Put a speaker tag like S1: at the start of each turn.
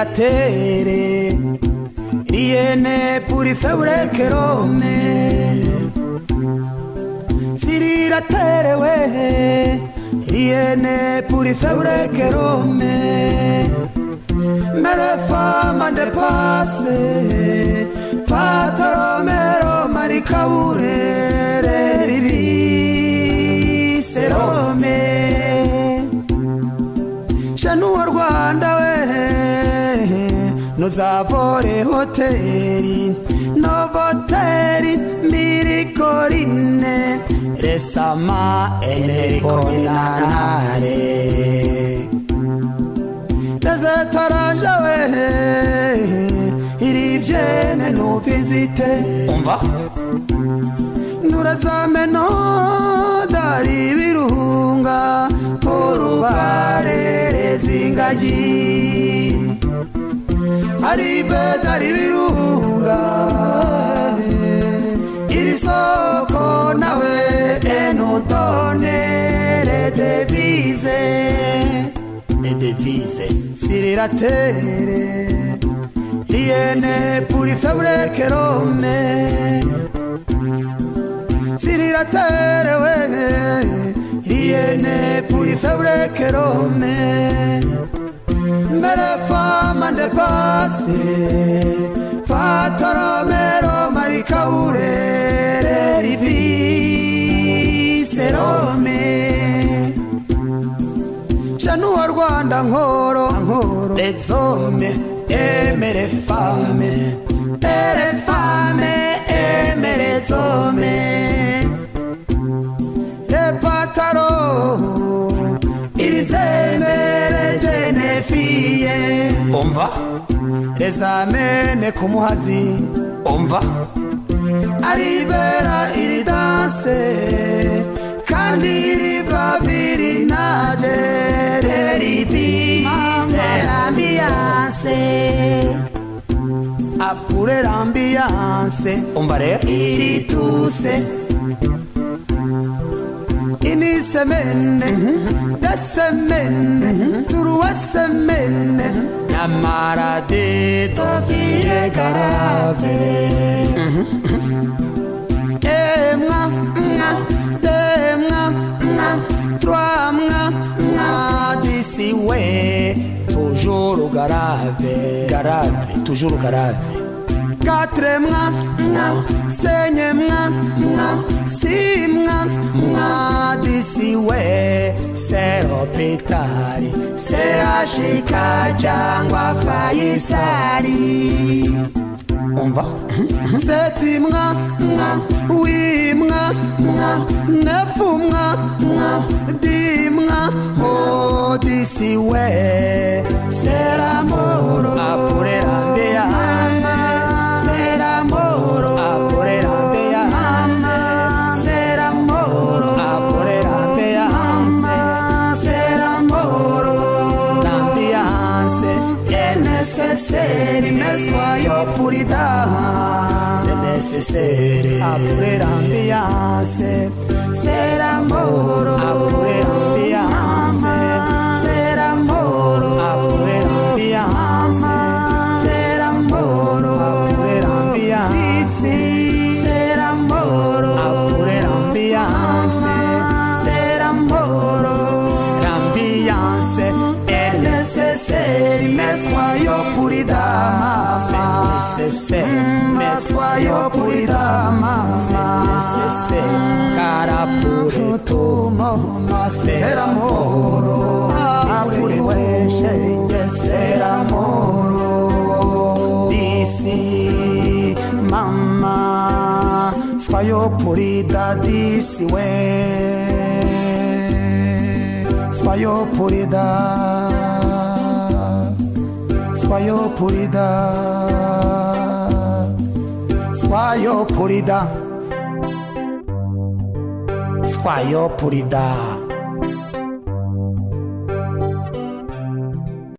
S1: Sirilatere riene puri febre che rome Sirilatere we riene puri febre che rome Mere fama de passe Pataromero maricabure rivise rome Shanu Rwanda we Nozavore hoteli Novoteli Miricorine Resama Enericominare Dezetaranja we Iriviene no visite
S2: Umva
S1: Nurazame no Dari virunga Porubare Rezingagi Arrive dari virunga Irisoko nawe enutone le devise Sirilatere riene puri febre che rome Sirilatere we riene puri febre che rome Mere fama de passe Pataromero maricaure rivise rome Shanu Rwanda nkoro Rezome emere fame emere zome Te pataro irizemere jenefie
S2: Umva
S1: Rezamene kumuhazi
S2: Umva
S1: Arivera iri danse Kandi riva viri nagere Rivise l'ambiance Appure l'ambiance
S2: Umva re
S1: Irituse Ini semene Desemene Turua semene Namara de Tofie garave Emna Demna Trois D'ici ouais Toujours garave
S2: Toujours grave
S1: Quatre Cinq Six D'ici ouais C'est l'hôpital C'est Ashika Jangwa Faisali
S2: Umva
S1: Septimna Huitna Neufna Dimna Oh d'ici ouais C'est l'amour Apure l'ambiance C'est l'amour Apure l'ambiance C'est l'amour Apure l'ambiance C'est l'amour L'ambiance est nécessaire Mais soyons puritains C'est nécessaire Apure l'ambiance C'est l'amour Apure l'ambiance C'est l'amour Apure l'ambiance C'est l'amour Apure l'ambiance C'est l'amour Apure l'ambiance C'est l'amour L'ambiance est nécessaire Mais soyons puritains C'est nécessaire Mais soyons puritains C'est nécessaire Cara pure tu mono C'est l'amour Apure weshe C'est l'amour D'ici Mama Soyons purita d'ici ouais Soyons purita Soyons purita Soyons purita Soyons purita